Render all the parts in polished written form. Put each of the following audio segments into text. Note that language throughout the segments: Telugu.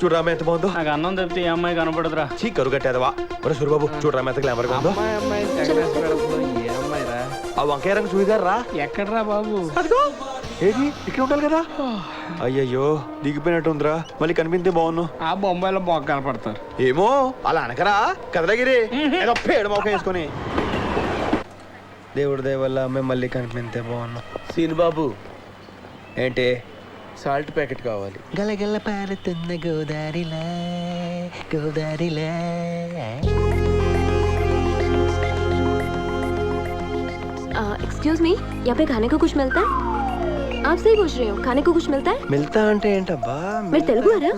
చూడరామ ఎంత బాగుందో. నాకు అన్నం తప్పితే ఈ అమ్మాయి కనపడదురా. చీ కరువు కట్టేదవా. ఒరే సూరిబాబు చూడరామ ఎంత గ్లామర్ గా ఉందో. ఆ వంకాయ రంగు చూడగారు రా. ఎక్కడరా బాబు? అదిగో ఏది ఇక్కడ ఉండాలి కదా. అయ్యయ్యో దిగిపోయినట్టు ఉందిరా. మళ్ళీ కనిపిస్తే బాగున్నావు. ఆ బొంబాయిలో బాగా కనపడతారు. ఏమో అలా అనకరా కదలగిరి. ఏదో పేడు మొక్క వేసుకొని దేవుడి దయ వల్ల అమ్మాయి మళ్ళీ కనిపిస్తే బాగున్నావు. సీన్ బాబు ఏంటి? సాల్ట్ ప్యాకెట్ కావాలి. గలగల పారుతున్న గోదారిలా గోదారిలా. एक्सक्यूज मी, यहाँ पे खाने को कुछ मिलता है? आप सही पूछ रहे हो, खाने को कुछ मिलता है? మిల్తా అంటే ఏంటబ్బా? మీరు తెలుగు వారా?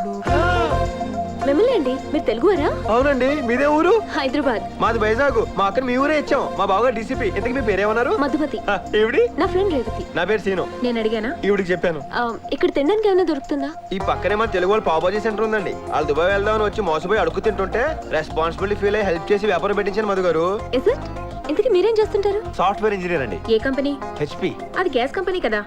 మిమ్మల్ని అండి, మీరు తెలుగు వారా? అవునండి. మీదే ఊరు? హైదరాబాద్. మాది వైజాగ్. మా అక్కని మీ ఊరే ఇచ్చాం. మా బావగా డీసీపీ. ఇంతకు మీ పేరేమన్నారు? మధుమతి. ఈవిడి నా ఫ్రెండ్ రేవతి. నా పేరు సీను. నేను అడిగానా? ఈవిడికి చెప్పాను. ఇక్కడ తినడానికి ఏమైనా దొరుకుతుందా? ఈ పక్కనే మన తెలుగు వాళ్ళు పావుబాజీ సెంటర్ ఉందండి. వాళ్ళు దుబాయ్ వెళ్దామని వచ్చి మోసపోయి అడుగు తింటుంటే రెస్పాన్సిబిలిటీ ఫీల్ అయ్యి హెల్ప్ చేసి వ్యాపారం పెట్టించాను మధు గారు. Is it? ఇంతకీ మీరేం చేస్తుంటారు? సాఫ్ట్వేర్ ఇంజనీర్ అండి. ఏ కంపెనీ? హెచ్పి. అది గ్యాస్ కంపెనీ కదా.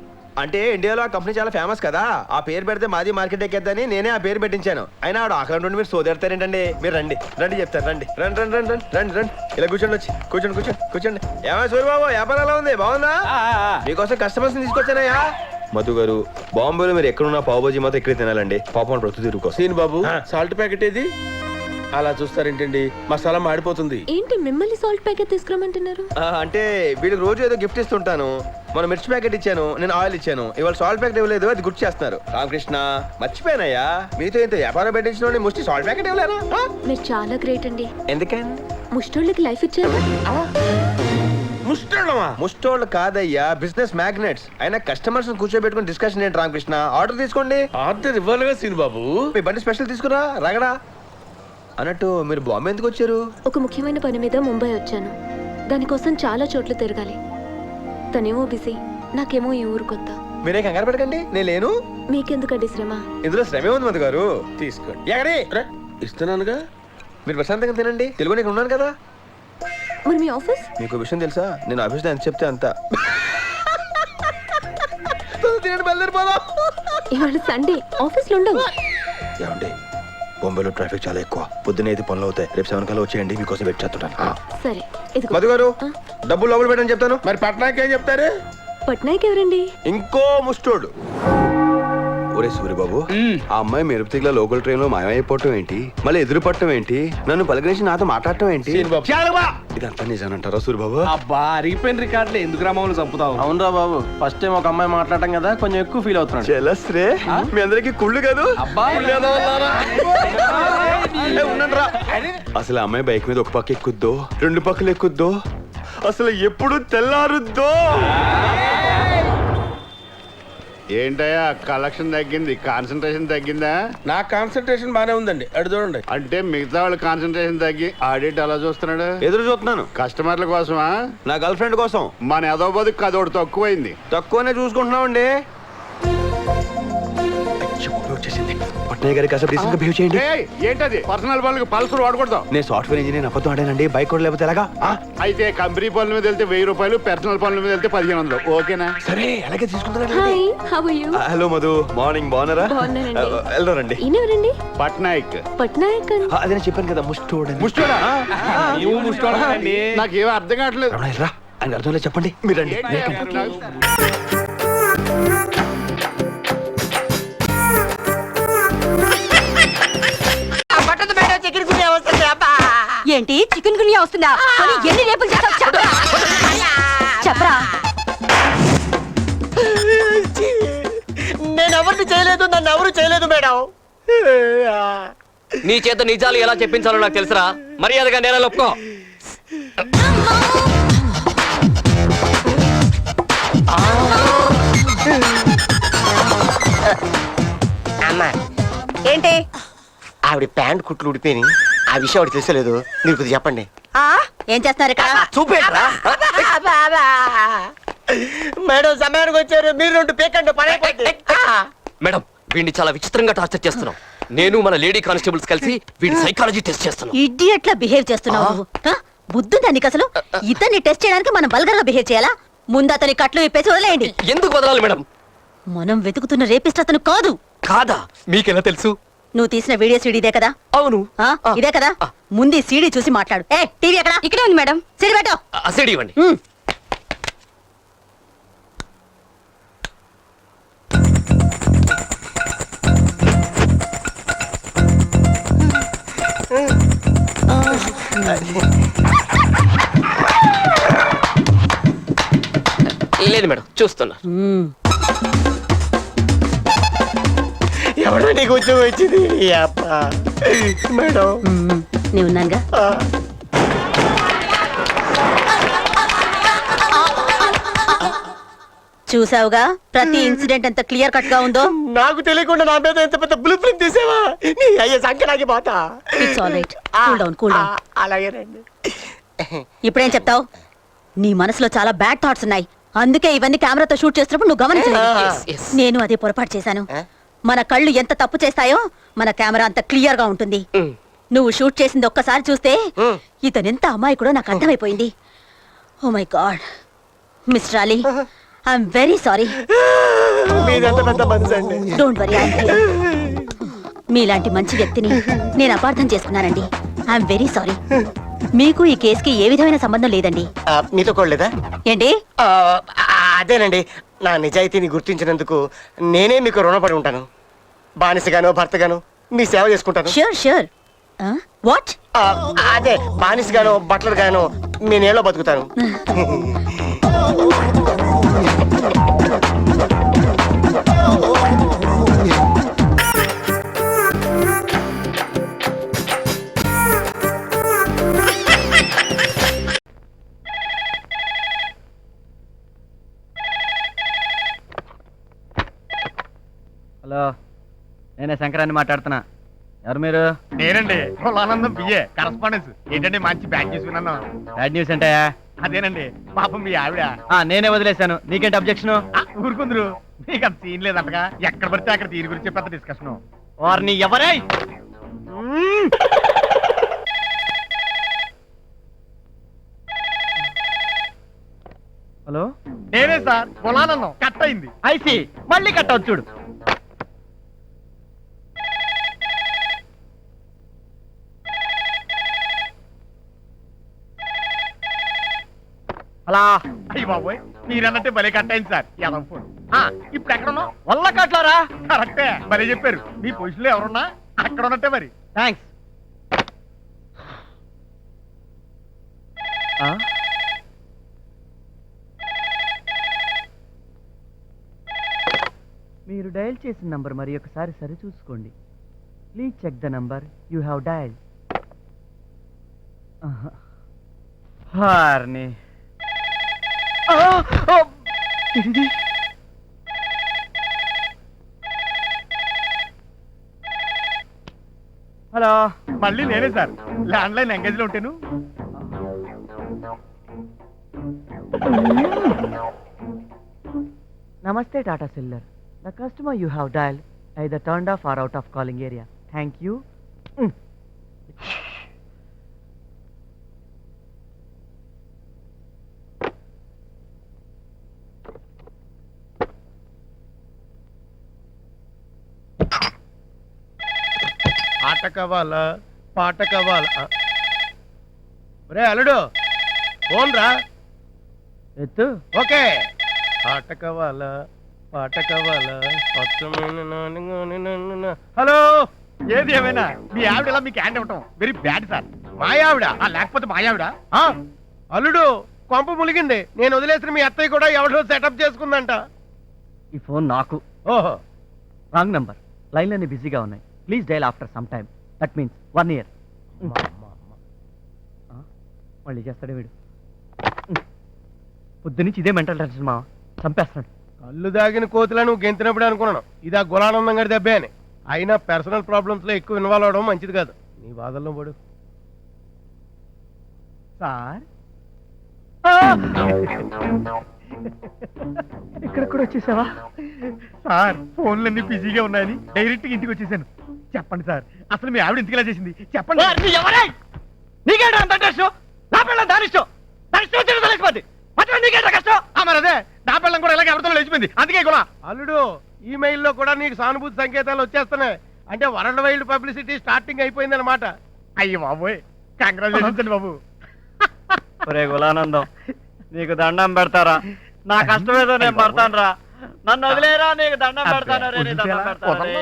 అంటే ఇండియాలో ఆ కంపెనీ చాలా ఫేమస్ కదా. ఆ పేరు పెడితే మాది మార్కెట్ ఎక్కేద్దని నేనే ఆ పేరు పెట్టించాను. అయినా ఆడు అక్కడ నుండి మీరు సోదెడతారేంటండి? మీరు రండి రండి చెప్తారు. రండి రండి రండి రండి రండి రండి. ఇలా కూర్చోండి. వచ్చి కూర్చోండి కూర్చోండి కూర్చోండి. ఏమైనా సూరిబాబు వ్యాపారం ఎలా ఉంది? బాగుందా? మీకోసం కస్టమర్స్ తీసుకొచ్చానయ్యా. మధు గారు బాంబేలో మీరు ఎక్కడున్నా పావుబాజీ మాత్రం ఇక్కడే తినాలండి. పాపం ప్రతి తిరుగుకో. సీన్ బాబు సాల్ట్ ప్యాకెట్ ఏది? అలా చూస్తారేంటండి? మసాలా మాడిపోతుంది. ఏంటి మిమ్మల్ని సాల్ట్ ప్యాకెట్ తీసుకురమ్మంటున్నారు? అంటే వీళ్ళకి రోజు ఏదో గిఫ్ట్ ఇస్తుంటాను. మనం మిర్చి ప్యాకెట్ ఇచ్చాను, నేను ఆయిల్ ఇచ్చాను. ఇవాళ సాల్ట్ ప్యాకెట్ ఇవ్వలేదు, అది గుర్తు చేస్తున్నారు. రామకృష్ణ మర్చిపోయానయ్యా. మీతో ఇంత వ్యాపారం పెట్టించిన ముష్టి సాల్ట్ ప్యాకెట్ ఇవ్వలేరా? మీరు చాలా గ్రేట్ అండి. ఎందుకండి? ముష్టోళ్ళకి లైఫ్ ఇచ్చారు. ముష్టోళ్ళు కాదయ్యా, బిజినెస్ మ్యాగ్నెట్స్. అయినా కస్టమర్స్ కూర్చోబెట్టుకుని డిస్కషన్ ఏంటి రామకృష్ణ? ఆర్డర్ తీసుకోండి. ఆర్డర్ ఇవ్వాలిగా సీన్ బాబు. మీ బండి స్పెషల్ తీసుకురా రగడా. అన్నట్టు మీరు బాంబే ఎందుకు వచ్చారు? ఒక ముఖ్యమైన పని మీద ముంబై వచ్చాను. దానికోసం చాలా చోట్ల తిరగాలి. తనేమో బిజీ, నాకేమో ఈ ఊరు కొత్త. మీరే కంగారు పడకండి, నేను లేను. మీకెందుకండి శ్రమ? ఇందులో శ్రమే ఉంది మధు గారు. తీసుకోండి. ఎక్కడి ఇస్తున్నానుగా. మీరు ప్రశాంతంగా తినండి. తెలుగు నేను ఉన్నాను కదా. మరి మీ ఆఫీస్? మీకు విషయం తెలుసా? నేను ఆఫీస్లో ఎంత చెప్తే అంత. తినండి, బయలుదేరిపోదాం. ఇవాళ సండే, ఆఫీస్లో ఉండవు. ఏమండి, బొంబాయిలో ట్రాఫిక్ చాలా ఎక్కువ. పొద్దున్న 5 పనులు అవుతాయి. రేపు 7 కల్లా వచ్చేయండి, మీకోసం వెయిట్ చేస్తుంటాను. సరే. మధు గారు డబ్బులు లోపల పెట్టని చెప్తాను. మరి పట్నాకి ఏం చెప్తారు? పట్నాయక్ ఎవరండి? ఇంకో ముస్టోడు. ఒరే సూరిబాబు, ఆ అమ్మాయి మెరుపుతిగ్ల లోకల్ ట్రైన్ లో మాయమైపోవటం ఏంటి, మళ్ళీ ఎదురు పట్టడం ఏంటి, నన్ను పలకరించి నాతో మాట్లాడటం ఏంటి? ఇదంతా నిజానంటారా సూరిబాబు? అబ్బా అరిగిపోయిన రికార్డులు ఎందుకు రామని చంపుతావు? అవునరా బాబు, ఫస్ట్ టైం ఒక అమ్మాయి మాట్లాడటం కదా, కొంచెం ఎక్కువ ఫీల్ అవుతున్నాడు. చెలస్రే మీ అందరికి కుళ్ళు కాదు. అసలు అమ్మాయి బైక్ మీద ఒక పక్క ఎక్కుద్దో, 2 పక్కలు ఎక్కుద్దో, అసలు ఎప్పుడు తెల్లారుద్దో. ఏంటయ్యా కలెక్షన్ తగ్గింది, కాన్సన్ట్రేషన్ తగ్గిందా? నా కాన్సన్ట్రేషన్ బానే ఉందండి, అటు చూడండి. అంటే మిగతా వాళ్ళ కాన్సన్ట్రేషన్ తగ్గి ఆడిట్ అలా చూస్తున్నాడు. ఎదురు చూస్తున్నాను. కస్టమర్ల కోసమా? నా గర్ల్ ఫ్రెండ్ కోసం. మన ఎదో బదుకు అదొకటి తక్కువైంది. తక్కువనే చూసుకుంటున్నామండి. వచ్చేసింది. పట్నాయక్ గారి కాసేపు డీసెంట్ గా బిహేవ్ చేయండి. ఏంటది? పర్సనల్ పనులకు పల్సర్ వాడకూడదు. నేను సాఫ్ట్వేర్ ఇంజనీర్, అబద్ధం ఆడానండి. బైక్ కూడా లేకపోతే ఎలాగా? అయితే కంపెనీ పనుల మీద వెళ్తే 1000 రూపాయలు, పర్సనల్ పనుల మీద వెళ్తే 1500. ఓకేనా? సరే అలాగే తీసుకుంటారా? Hi, how are you? Hello Madhu, morning. బాగున్నారా? బాగున్నానండి. వెళ్ళరండి. ఈయనెవరండి? పట్నాయక్. పట్నాయక్ అని అదే నేను చెప్పాను కదా, ముస్టోడు. ముష్టోడా? ముష్టోడండి. నాకేమీ అర్థం కావట్లేదు. రా, ఆయన అర్థం లేదు, చెప్పండి. మీరు రండి. ఏంటి చికెన్ గునియా వస్తుందా? ఎన్ని రేపులు చెప్పరా? నేను ఎవరిని చేయలేదు, నన్ను ఎవరు చేయలేదు మేడం. నీ చేత నిజాలు ఎలా చెప్పించాలో నాకు తెలుసురా. మర్యాదగా నేల ఒప్పుకో. అమ్మా ఏంటి? ఆవిడ ప్యాంట్ కుట్లు ఉడిపోయి విషయం వాడికి తెలిసలేదు మీరు కొద్దిగా చెప్పండి. ఆ ఏం చేస్తున్నారు ఇక్కడ? చూపేట్రా. మేడం సమయానికి వచ్చారు, మీరు రెండు పీకండి పని అయిపోద్ది. మేడం వీడిని చాలా విచిత్రంగా టార్చర్ చేస్తున్నాం. నేను మన లేడీ కానిస్టేబుల్స్ కలిసి వీడి సైకాలజీ టెస్ట్ చేస్తున్నాం. ఇడియట్ లా బిహేవ్ చేస్తున్నావు నువ్వు. ఆ? బుద్ధుందా నీకు అసలు? ఇతన్ని టెస్ట్ చేయడానికి మనం బల్గర్ గా బిహేవ్ చేయాలా? ముందు అతని కట్లు విప్పేసి వదిలేయండి. ఎందుకు వదలాలి మేడం? మనం వెతుకుతున్న రేపిస్ట్ అతను కాదు. కాదా? మీకెలా తెలుసు? నువ్వు తీసిన వీడియో సీడీ ఇదే కదా? అవును. ఇదే కదా? ముందు సీడీ చూసి మాట్లాడు. ఏ టీవీ ఎక్కడ? ఇక్కడే ఉంది మేడం. సీడీ పెట్టు. అసెడి ఇవ్వండి. లేదు మేడం, చూస్తున్నా. ఎవడో నీకు ఉద్యోగం వచ్చింది ఈ అబ్బ. మేడం నేను ఉన్నానుగా. చూసావుగా ప్రతి ఇన్సిడెంట్ ఎంత క్లియర్ కట్ గా ఉందో. నాకు తెలియకుండా నా మీద ఎంత పెద్ద బ్లూ ప్రింట్ తీసేవా? నీ అయ్యే సంఖ్య పోతా. It's all right. Cool down, cool down. అలాగేనండి. ఇప్పుడేం చెప్తావు? నీ మనసులో చాలా బ్యాడ్ థాట్స్ ఉన్నాయి, అందుకే ఇవన్నీ కెమెరాతో షూట్ చేస్తున్నప్పుడు నువ్వు గమనించలేదు. yes. నేను అదే పొరపాటు చేశాను. మన కళ్ళు ఎంత తప్పు చేస్తాయో మన కెమెరా అంత క్లియర్ గా ఉంటుంది. నువ్వు షూట్ చేసింది ఒక్కసారి చూస్తే ఇతనెంత అమాయకుడో నాకు అర్థమైపోయింది. Oh my god mister Ali, I'm very sorry. మీదంత పెద్ద మనసు అండి. డోంట్ వరీ, మీలాంటి మంచి వ్యక్తిని నేను అపార్థం చేసుకున్నానండి. I'm very sorry. మీకు ఈ కేసుకి ఏ విధమైన సంబంధం లేదండి. మీతో కోడలేదా? ఏంటి? అదేనండి, నా నిజాయితీని గుర్తించినందుకు నేనే మీకు రుణపడి ఉంటాను. బానిసగాను భర్తగాను మీ సేవ చేసుకుంటాను. Sure sure. వాట్? అదే బానిసగాను బట్లర్ గాను మీ నేలో బతుకుతాను. హలో, నేనే శంకరాన్ని మాట్లాడుతున్నా. ఎవరు మీరు? నేనండి కులానందం బిఏ కరస్పాండెన్స్. ఏంటంటే మంచి బ్యాగ్ తీసుకున్నాను. బ్యాడ్ న్యూస్ అంటే? అదేనండి పాపం మీ ఆవిడ నేనే వదిలేశాను. నీకేంటి అబ్జెక్షన్? ఊరుకుందరు. మీకు అంత సీన్ లేదంటగా. ఎక్కడ పడితే అక్కడ దీని గురించి పెద్ద డిస్కషన్. వారిని ఎవరై? హలో, నేనే సార్ కులానందం. కట్ అయింది. ఐసి మళ్ళీ కట్ అవుతుంది చూడు. అలా అయ్యి బాబోయ్, మీరన్నట్టే భలే కట్ అయింది సార్. ఎలా ఫోన్ ఇప్పుడు ఎక్కడున్నావు? వల్ల కట్లారా? కరెక్టే, భలే చెప్పారు. మీ పొజిషన్ లో ఎవరున్నా అక్కడ ఉన్నట్టే మరి. థ్యాంక్స్. మీరు డయల్ చేసిన నంబర్ మరి ఒకసారి సరి చూసుకోండి. Please check the number you have dial. హార్ని హలో, మళ్ళీ నేనే సార్. ల్యాండ్ లైన్ ఎంగేజ్ లో ఉంటాను. నమస్తే Tata cellular. The customer you have dialed either turned off or out of calling area. Thank you. ఆట కావాలా పాట కావాలా? రే అల్లుడు ఫోన్ రా. ఎత్తు. ఓకే. ఆట కావాలా పాట కావాలా? హలో, ఏది ఏమైనా మీ ఆవిడ ఇలా మీకు హ్యాండ్ ఇవ్వటం వెరీ బ్యాడ్ సార్. మా ఆవిడ? లేకపోతే మా ఆవిడ. అల్లుడు కొంప ములిగింది. నేను వదిలేసిన మీ అత్తయ్య కూడా ఎవడో సెటప్ చేసుకుందంట. ఈ ఫోన్ నాకు. ఓహో, రాంగ్ నంబర్. లైన్లన్నీ బిజీగా ఉన్నాయి. Please dial after some time. That means 1 year. మళ్ళీ చేస్తాడే వీడు. పొద్దు నుంచి ఇదే మెంటల్ టెన్షన్ మా చంపేస్తున్నాడు. కళ్ళు దాగిన కోతులా నువ్వు గెంతినప్పుడు అనుకున్నాను ఇదా గులానందం గారి దెబ్బే అని. అయినా పర్సనల్ ప్రాబ్లమ్స్ లో ఎక్కువ ఇన్వాల్వ్ అవడం మంచిది కాదు. నీ బాధల్లో పడు. సార్ ఇక్కడ కూడా వచ్చేసావా సార్? ఫోన్లన్నీ బిజీగా ఉన్నాయని డైరెక్ట్ ఇంటికి వచ్చేసాను. చెప్పండి సార్, అసలు మీ ఆవిడ ఇంటికి ఇలా చేసింది చెప్పండి. నీకేంటో అంత ఇష్టం? నా పిల్లలు దాని ఇష్టం, దాని ఇష్టం వచ్చిన తెలిసిపోద్ది. మాత్రం నీకేంటో కష్టం? మరి అదే నా పిల్లం కూడా ఇలాగే ఎవరితో లేచిపోయింది. అందుకే కూడా అల్లుడు ఈమెయిల్లో కూడా నీకు సానుభూతి సంకేతాలు వచ్చేస్తున్నాయి. అంటే వరల్డ్ వైల్డ్ పబ్లిసిటీ స్టార్టింగ్ అయిపోయింది అనమాట. అయ్యి బాబోయ్, కంగ్రాచులేషన్స్ అండి బాబు. ఒరే గులానందం, నీకు దండం పెడతారా? నా కష్టమేదో నేను పడతాను రా. నన్ను వదిలేరా, నీకు దండం పెడతాను రే, నీకు దండం పెడతాను రే.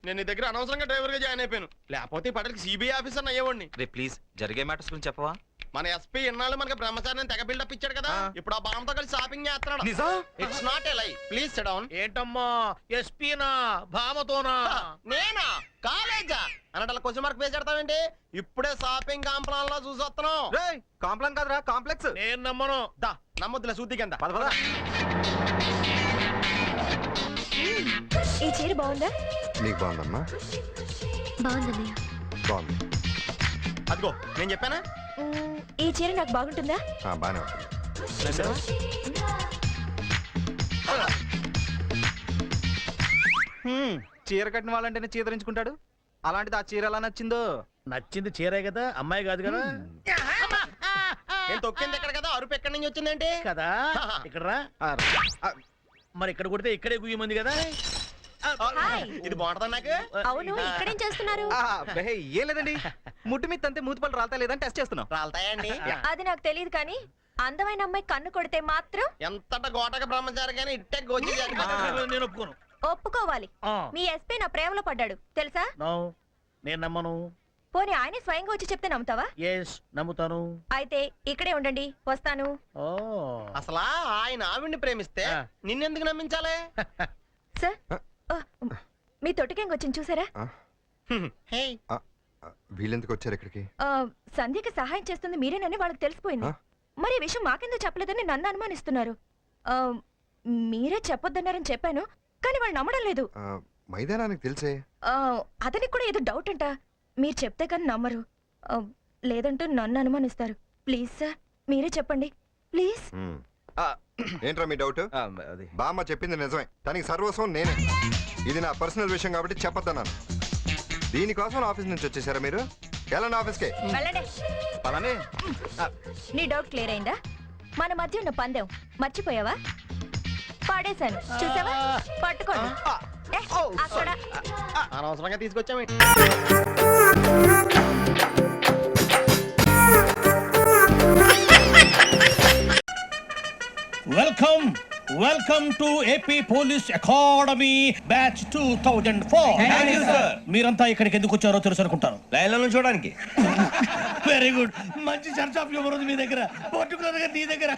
నేను నీ దగ్గర అనవసరంగా డ్రైవర్ గా జాయిన్ అయిపోయాను. లేకపోతే ఇప్పటికి సిబిఐ ఆఫీసర్ అయ్యేవాడిని. రే ప్లీజ్ జరిగే మ్యాటర్స్ గురించి చెప్పవా? మన ఎస్పీ ఎన్నాళ్ళు మనకి బ్రహ్మచారిని తెగ బిల్డప్ ఇచ్చాడు కదా, ఇప్పుడు ఆ బామ్మతో కలిసి షాపింగ్ చేస్తున్నాడు. నిజం? ఇట్స్ నాట్ ఎ లై. Please SIT down. ఏంటమ్మా ఎస్పీనా భామతోనా? నేనా? కాలేజా అన్నట్టు క్వశ్చన్ మార్క్ పేజ్ పెడతావేంటి? ఇప్పుడే షాపింగ్ కాంప్లాన్ లో చూసి వస్తున్నాం. కాంప్లాన్ కాదురా, కాంప్లెక్స్. నేను నమ్మను. దా నమ్మొద్దులే సూది కింద. పద పద. ఈ చీర బాగుందా? నీకు బాగుందమ్మా? బాగుందన్నయ్య. బాగుంది. అదిగో నేను చెప్పానా? ఈ చీర నాకు బాగుంటుందా? బానే ఉంటుంది. చీర కట్టిన వాళ్ళంటేనే చీదరించుకుంటాడు. అలాంటిది ఆ చీర ఎలా నచ్చిందో? నచ్చింది చీరే కదా, అమ్మాయి కాదు కదా. నేను తొక్కింది ఎక్కడ కదా, అరుపు ఎక్కడి నుంచి వచ్చిందేంటి కదా ఇక్కడ రా. మరి ఇక్కడ కొడితే ఇక్కడే గుయ్యమంది కదా. ఇది బాగుంటుందా నాకు? అవును, ఇక్కడేం చేస్తున్నారు? ఏం లేదండి, ముట్టు మీద అంతే మూతిపళ్ళు రాలతా లేదని టెస్ట్ చేస్తున్నాం. రాలతాయండి. అది నాకు తెలియదు కానీ అందమైన అమ్మాయి కన్ను కొడితే మాత్రం ఎంతట గోటక బ్రహ్మచారి కానీ ఇట్టే గోచి నేను ఒప్పుకోను. ఒప్పుకోవాలి. మీ ఎస్పీ నా ప్రేమలో పడ్డాడు తెలుసా? నేను నమ్మను. పోనీ ఆయనే స్వయంగా వచ్చి చెప్తే నమ్ముతావా? ఎస్ నమ్ముతాను. అయితే ఇక్కడే ఉండండి, వస్తాను. అసలా ఆయన ఆవిడ్ని ప్రేమిస్తే నిన్నెందుకు నమ్మించాలి? సార్ మీ తొట్టికెంగ్ వచ్చింది చూసారా? వీళ్ళెందుకు వచ్చారు ఇక్కడికి? సంధ్యకి సహాయం చేస్తుంది మీరేనని వాళ్ళకి తెలిసిపోయింది. మరి ఈ విషయం మాకెందుకు చెప్పలేదని నన్ను అనుమానిస్తున్నారు. మీరే చెప్పొద్దన్నారని చెప్పాను కానీ వాళ్ళు నమ్మడం లేదు. మైదానానికి తెలిసే. అతనికి కూడా ఏదో డౌట్ అంట. మీరు చెప్తే కానీ నమ్మరు. లేదంటూ నన్ను అనుమానిస్తారు. ప్లీజ్ సార్ మీరే చెప్పండి ప్లీజ్. ఏంట్రా మీ డౌట్? బామ్మ చెప్పింది నిజమే, తనకి సర్వస్వం నేనే. ఇది నా పర్సనల్ విషయం కాబట్టి చెప్పొద్దన్నాను. దీనికోసం ఆఫీస్ నుంచి వచ్చేసారా మీరు? వెళ్ళండి ఆఫీస్కే. వెళ్ళండి. నీ డౌట్ క్లియర్ అయిందా? మన మధ్య ఉన్న పందెం మర్చిపోయావా? పాడేశాను చూసావా? పట్టుకోండి. అక్కడ అనవసరంగా తీసుకొచ్చామే. Welcome to AP police academy batch 2004. మీరంతా ఇక్కడికి ఎందుకు వచ్చారో తెలుసు అనుకుంటాను. లైన్లను చూడడానికి. Very good. మంచి సెన్స్ ఆఫ్ హ్యూమర్ ఉంది మీ దగ్గర, పర్టికులర్ గా నీ దగ్గర.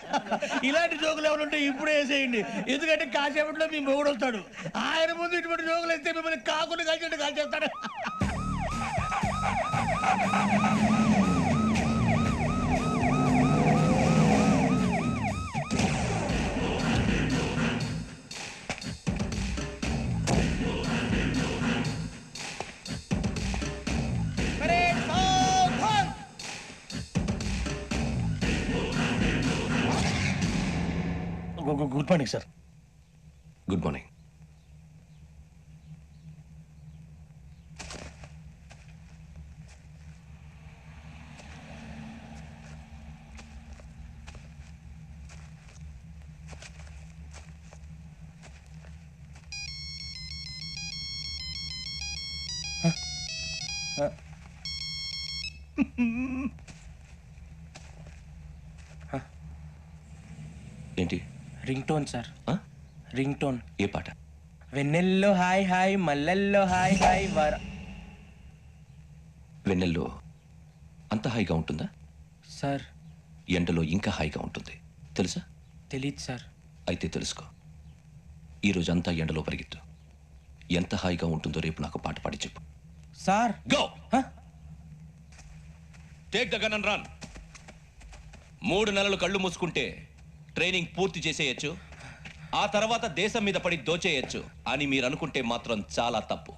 ఇలాంటి జోకులు ఏమైనా ఉంటే ఇప్పుడే వేసేయండి, ఎందుకంటే కాసేపట్లో మీ మొగుడు వస్తాడు. ఆయన ముందు ఇటువంటి జోకులు వేస్తే మిమ్మల్ని కాకుండా కాల్చేట్టు కాల్చేస్తాడు. Good morning sir. Good morning. ఏంటి? Ring tone sir. Ring tone. ఏ పాట? వెన్నెల్లో హాయ్ హాయ్ మల్లెల్లో హాయ్ హాయ్ వర. వెన్నెల్లో అంత హాయిగా ఉంటుందా సార్? ఎండలో ఇంకా హాయిగా ఉంటుంది తెలుసా? తెలీదు సార్. అయితే తెలుసుకో. ఈరోజు అంతా ఎండలో పరిగెత్తు. ఎంత హాయిగా ఉంటుందో రేపు నాకు పాట పాడి చెప్పు. Sir go. Take the gun and run. 3 నెలలు కళ్ళు మూసుకుంటే ట్రైనింగ్ పూర్తి చేసేయచ్చు, ఆ తర్వాత దేశం మీద పడి దోచేయచ్చు అని మీరు అనుకుంటే మాత్రం చాలా తప్పు.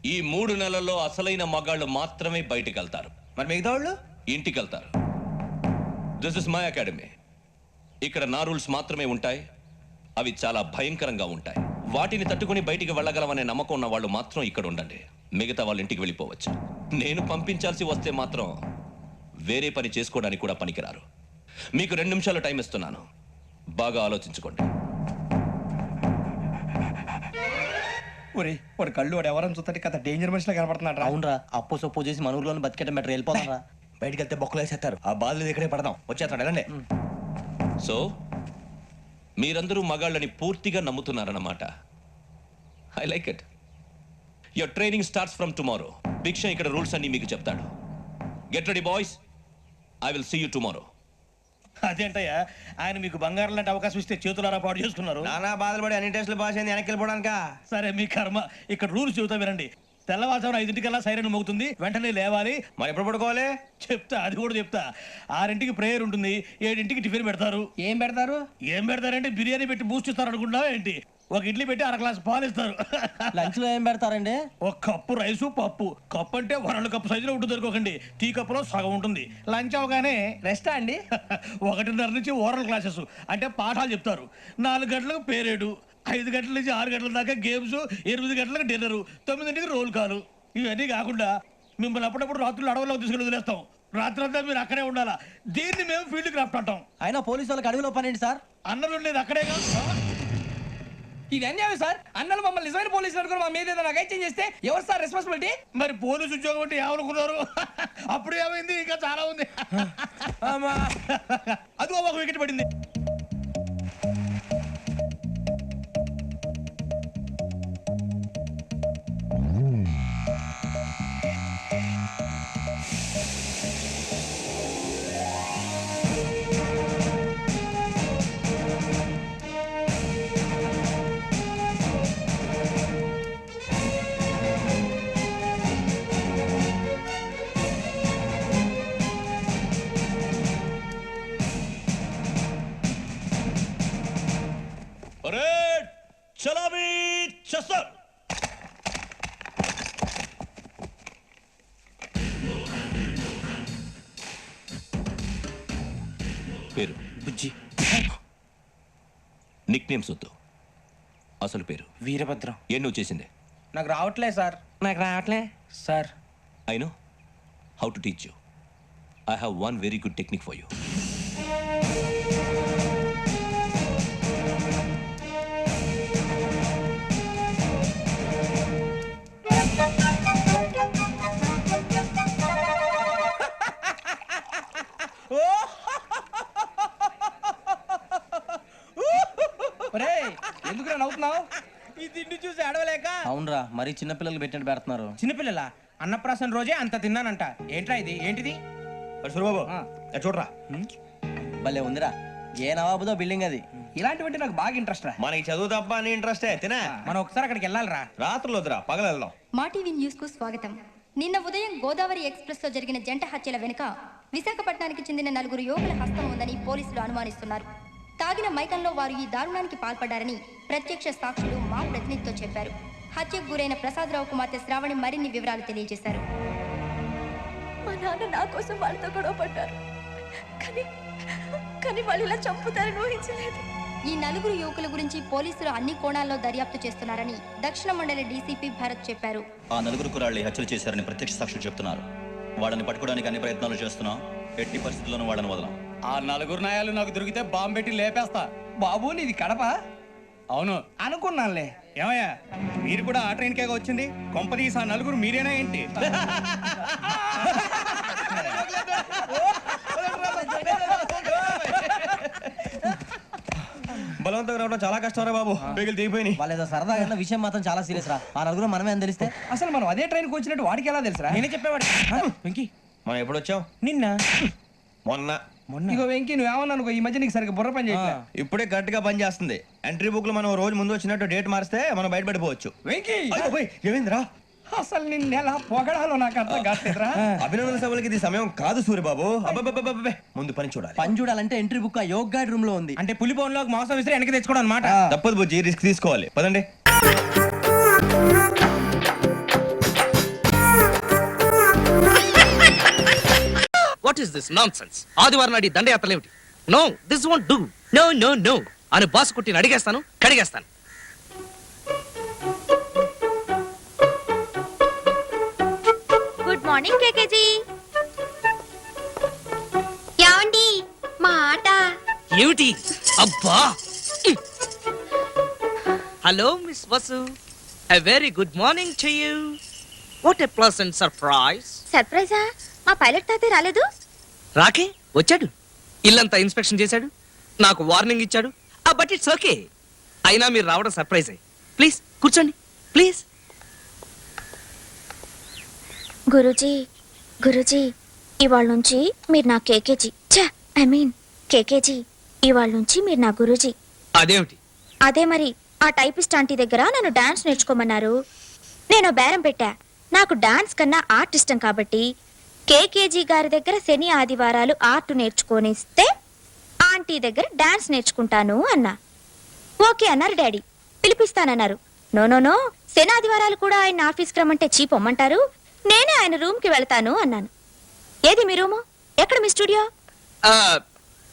ఈ 3 నెలల్లో అసలైన మగాళ్ళు మాత్రమే బయటికి వెళ్తారు. మరి మిగతా వాళ్ళు ఇంటికి వెళ్తారు. This is my academy. ఇక్కడ నా రూల్స్ మాత్రమే ఉంటాయి. అవి చాలా భయంకరంగా ఉంటాయి. వాటిని తట్టుకుని బయటికి వెళ్ళగలమనే నమ్మకం ఉన్న వాళ్ళు మాత్రం ఇక్కడ ఉండండి. మిగతా వాళ్ళు ఇంటికి వెళ్ళిపోవచ్చు. నేను పంపించాల్సి వస్తే మాత్రం వేరే పని చేసుకోవడానికి కూడా పనికిరారు. మీకు 2 నిమిషాలు టైం ఇస్తున్నాను. బాగా ఆలోచించుకోండి. ఒరే వాడు కళ్ళు వాడు ఎవరైనా చూస్తే కథ డేంజర్ మనిషిలో కనపడుతున్నాడు. అవునరా, అప్పు సొప్పు చేసి మన ఊర్లో బతికేట బెటర్ వెళ్ళిపోతారా. బయటికి వెళ్తే బొక్కలు వేసేస్తారు. ఆ బాధలు ఇక్కడే పడదాం. వచ్చేస్తాడు వెళ్ళండి. సో మీరందరూ మగాళ్ళని పూర్తిగా నమ్ముతున్నారన్నమాట. I like it. Your training starts from tomorrow. Bhiksha ఇక్కడ రూల్స్ అన్ని మీకు చెప్తాడు. Get ready boys. I will see you tomorrow. అదేంటయ్యా ఆయన మీకు బంగారం లాంటి అవకాశం ఇస్తే చేతులారా పాటు చేసుకున్నారు. నానా బాధలు పడి అన్ని టెస్టులు పాస్ అయింది వెనక్కి వెళ్ళిపోవడానికా? సరే మీ కర్మ. ఇక్కడ రూల్స్ చెబుతా వినండి. తెల్లవారుజామున 5 సైరన్ మోగుతుంది, వెంటనే లేవాలి. మరి ఎప్పుడు పడుకోవాలి చెప్తా, అది కూడా చెప్తా. 6 ప్రేయర్ ఉంటుంది, 7 టిఫిన్ పెడతారు. ఏం పెడతారంటే బిర్యానీ పెట్టి బూస్ట్ ఇస్తారు అనుకుంటున్నావా ఏంటి? ఒక ఇడ్లీ పెట్టి 1 గ్లాస్ పాలు ఇస్తారు. లంచ్ లో ఏం పెడతారండి? ఒక కప్పు రైసు పప్పు. కప్పు అంటే 1 కప్పు సైజులో ఉంటుంది అనుకోకండి. టీ కప్పులో సగం ఉంటుంది. లంచ్ అవగానే రెస్టా అండి. 1:30 నుంచి ఓరల్ క్లాసెస్ అంటే పాఠాలు చెప్తారు. 4 గంటలకు పేరేడు, 5 గంటల నుంచి 6 గంటల దాకా గేమ్స్, 8 గంటలకు డిన్నర్, 9 రోల్ కాలు. ఇవన్నీ కాకుండా మిమ్మల్ని అప్పుడప్పుడు రాత్రులు అడవుల్లో తీసుకుని వదిలేస్తాం. రాత్రి అంతా మీరు అక్కడే ఉండాలా. దీన్ని మేము ఫీల్డ్ క్రాఫ్ట్ అంటాం. అయినా పోలీసు వాళ్ళకి అడవిలో పని ఏంటి సార్? అన్నలు ఉండేది అక్కడే కాదు. ఇది అన్యాయం సార్. అన్నలు మమ్మల్ని నిజమైన పోలీసులు అనుకుని మా మీద ఏదైనా అగైత్యం చేస్తే ఎవరు సార్ రెస్పాన్సిబిలిటీ? మరి పోలీసు ఉద్యోగం అంటే ఏమనుకున్నారు? అప్పుడు ఏమైంది, ఇంకా చాలా ఉంది. అది ఒక వికెట్ పడింది. చలామీ చసర్. పేరు బుజ్జి. నిక్ నేమ్స్ వద్దు. అసలు పేరు వీరభద్రం. ఏం నువ్వు చేసిందే? నాకు రావట్లే sir. I know how to teach you. I have one very good technique for you. ఎందుకు నవ్వుతున్నావు? ఈ తిండి చూసి అడవలేక. అవునరా, మరి చిన్నపిల్లలు పెట్టినట్టు పెడుతున్నారు. చిన్నపిల్లల అన్నప్రాసన రోజే అంత తిన్నానంట. ఏంట్రా ఇది? ఏంటిది? సురబాబు చూడరా. భలే ఉందిరా. ఏ నవాబుదో బిల్డింగ్ అది. ఇలాంటివంటే నాకు బాగా ఇంట్రెస్ట్ రా. మనకి చదువు తప్ప అని ఇంట్రెస్టే తినా. మనం ఒకసారి అక్కడికి వెళ్ళాలిరా. రాత్రులు వద్దురా, పగలు వెళ్దాం. మా టీవీ న్యూస్ కు స్వాగతం. నిన్న ఉదయం గోదావరి ఎక్స్ప్రెస్ లో జరిగిన జంట హత్యల వెనుక విశాఖపట్నానికి చెందిన 4 యువకుల హస్తం ఉందని పోలీసులు అనుమానిస్తున్నారు. తాగిన మైకంలో వారు ఈ దారుణానికి పాల్పడ్డారని ప్రత్యక్ష సాక్షులు మా ప్రతినిధితో చెప్పారు. హత్యకు గురైన ప్రసాదరావు కుమార్తె శ్రావణి మరిన్ని వివరాలు తెలియజేశారు. మా నాన్న నా కోసం వాళ్ళతో గొడవ పడ్డారు, కానీ వాళ్ళు ఇలా చంపుతారని ఊహించలేదు. ఈ 4 యువకుల గురించి పోలీసులు అన్ని కోణాల్లో దర్యాప్తు చేస్తున్నారని దక్షిణ మండలి డీసీపీ భరత్ చెప్పారు. ఆ 4 కుర్రాళ్ళు హత్యలు చేశారని ప్రత్యక్ష సాక్షులు చెప్తున్నారు. వాళ్ళని పట్టుకోవడానికి అన్ని ప్రయత్నాలు చేస్తున్నాం. ఎట్టి పరిస్థితుల్లోనూ వాళ్ళని వదలం. ఆ 4 నాయాలు నాకు దొరికితే బాంబు పెట్టి లేపేస్తా. బాబు నీది కడప? అవును అనుకున్నానులే. ఏమయ్యా మీరు కూడా ఆ ట్రైన్ కేగా వచ్చింది? కొంపదీసి ఆ 4 మీరేనా ఏంటి? బలవంతంగా రావడం చాలా కష్టం రా బాబు. బేగులు దిగిపోయినాయి. వాళ్ళేదో సరదాగా విషయం మాత్రం చాలా సీరియస్ రా. ఆ 4 మనమే అని తెలిస్తే అసలు మనం అదే ట్రైన్కి వచ్చినట్టు వాడికి ఎలా తెలుసురా? నేనే చెప్పేవాడు. వెంకీ మనం ఎప్పుడు వచ్చాం? నిన్న మొన్న. ఇగో వెంకీ నువ్వేమన్నా అనుకో, ఈ మధ్య నీకు సరిగ్గా బుర్ర పని చేయట్లే. ఇప్పుడే కరెక్ట్ గా పని చేస్తుంది. ఎంట్రీ బుక్ లో మనం రోజు ముందు వచ్చినట్టు డేట్ మారిస్తే మనం బయటపడిపోవచ్చు. వెంకీ ఏమైందిరా? అసలు నిన్న ఎలా పొగడాలో నాకు అర్థం కాట్లేదురా. అభినందన సభలకి ఇది సమయం కాదు సూర్యబాబు. అబ్బబ్బబ్బబ్బబ్బే, ముందు పని చూడాలి. పని చూడాలంటే ఎంట్రీ బుక్ ఆ యోగ్ గైడ్ రూమ్ లో ఉంది. అంటే పులి బోన్లోకి మాంసం విసిరి వెనక్కి తెచ్చుకోవడం అనమాట. తప్పదు బుజ్జి, రిస్క్ తీసుకోవాలి. పదండి. Is this nonsense? ఆదివారం నాడు ఈ దండయాత్రలేమిటి? No, this won't do. No no no అని బాస్ కుట్టిని అడిగేస్తాను, కడిగేస్తాను. Good morning K K G. యాండి మా ఆట. ఏమిటి? అబ్బా! Hello miss Vasu, a very good morning to you. What a pleasant surprise. సర్ప్రైజా? మా పైలట్ తాతే రాలేదు? రాకే వచ్చాడు, ఇల్లంతా ఇన్స్పెక్షన్ చేశాడు, నాకు వార్నింగ్ ఇచ్చాడు. But it's okay. అయినా మీరు రావడం సర్ప్రైజే. ప్లీజ్ కూర్చోండి, ప్లీజ్. గురూజీ, గురూజీ, ఇవాళ నుంచి మీరు నా కేకేజీ. కేకేజీ, ఇవాళ నుంచి మీరు నా గురూజీ. అదేమిటి? అదే మరి, ఆ టైపిస్ట్ ఆంటీ దగ్గర నన్ను డాన్స్ నేర్చుకోమన్నారు. నేను బేరం పెట్టా. నాకు డాన్స్ కన్నా ఆర్ట్ ఇష్టం కాబట్టి కేకేజీ గారి దగ్గర శని ఆదివారాలు ఆర్ట్ నేర్చుకోనిస్తే ఆంటీ దగ్గర డాన్స్ నేర్చుకుంటాను అన్నా. ఓకే అన్నారు డాడీ. పిలిపిస్తానన్నారు. నో నో నో, శని ఆదివారాలు కూడా ఆయన ఆఫీస్కి రమ్మంటే చీపొమ్మంటారు, నేనే ఆయన రూమ్కి వెళ్తాను అన్నాను. ఏది మీ రూము? ఎక్కడ మీ స్టూడియో?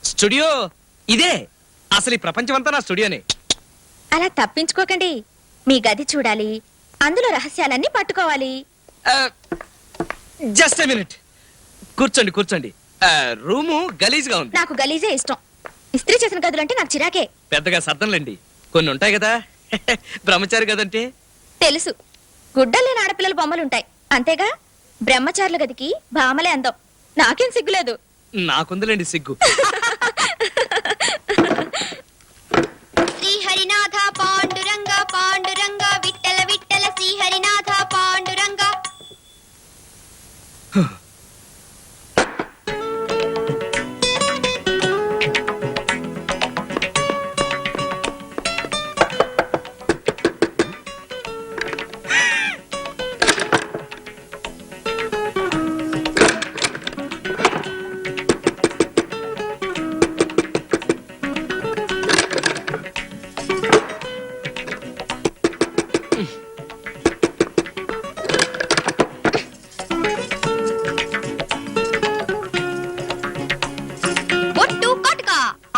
స్టూడియో ఇదే. అసలు ఈ ప్రపంచమంతా నా స్టూడియోనే. అలా తప్పించుకోకండి. మీ గది చూడాలి, అందులో రహస్యాలన్నీ పట్టుకోవాలి. Just a minute. కూర్చోండి కూర్చోండి. రూము గలీజ్గా ఉంది. నాకు గలీజే ఇష్టం. ఇస్త్రీ చేసిన గదులంటే నాకు చిరాకే. పెద్దగా సర్దంలేండి, కొన్ని ఉంటాయి కదా. బ్రహ్మచారి గదంటే తెలుసు. గుడ్డలేని ఆడపిల్లల బొమ్మలుంటాయి అంతేగా. బ్రహ్మచారుల గదికి భామలే అందం. నాకేం సిగ్గులేదు. నాకుందిలేండి సిగ్గు. శ్రీహరినాథ పాండురంగ పాండురంగ విట్టల విట్టల శ్రీహరినాథ పాండురంగ.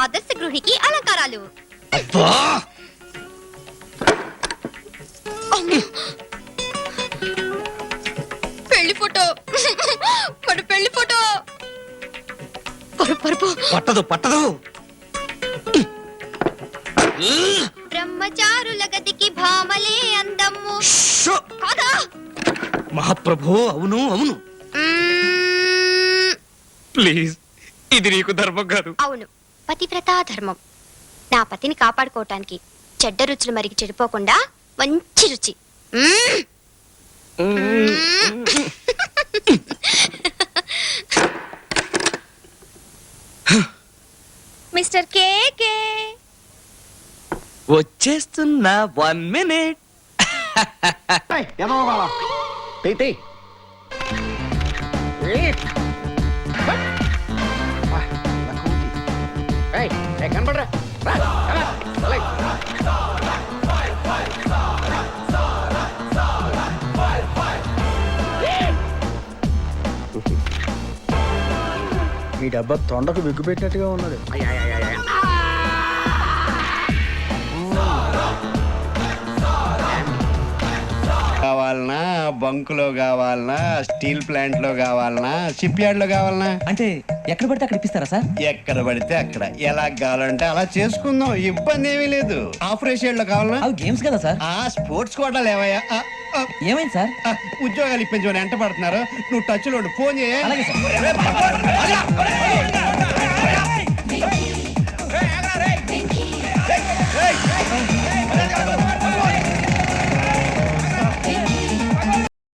ఆదర్శ గృహికి అలంకారాలు. పెళ్లి ఫోటో, పెళ్లి ఫోటో. పట్టదు పట్టదు. బ్రహ్మచారుల గదికి భామలే అందము. మహాప్రభు, అవును అవును. ప్లీజ్, ఇది నీకు ధర్మం కాదు. అవును, పతివ్రతా ధర్మం. నా పతిని కాపాడుకోవటానికి చెడ్డ రుచులు మరిగి చెడిపోకుండా మంచి రుచి. మిస్టర్ కేకే వచ్చేస్తున్నా. 1 minute. కనపడరా? ఈ డబ్బా తొండకు బిగ్గు పెట్టినట్టుగా ఉన్నది. కావాలనా, బంకులో కావాలనా, స్టీల్ ప్లాంట్ లో కావాలనా, షిప్ యార్డ్ లో కావాలనా? అంటే ఎక్కడ పడితే అక్కడ ఇప్పిస్తారా సార్? ఎక్కడ పడితే అక్కడ, ఎలా కావాలంటే అలా చేసుకుందాం, ఇబ్బంది ఏమీ లేదు. ఆపరేషన్ లో కావాలనా? అవి గేమ్స్ కదా సార్. స్పోర్ట్స్ కోటాలు ఏవయ్యా? ఏమైంది సార్? ఉద్యోగాలు ఇప్పించమని ఎంట పడుతున్నారు. నువ్వు టచ్ లో ఫోన్ చేయ. అలాగే సార్.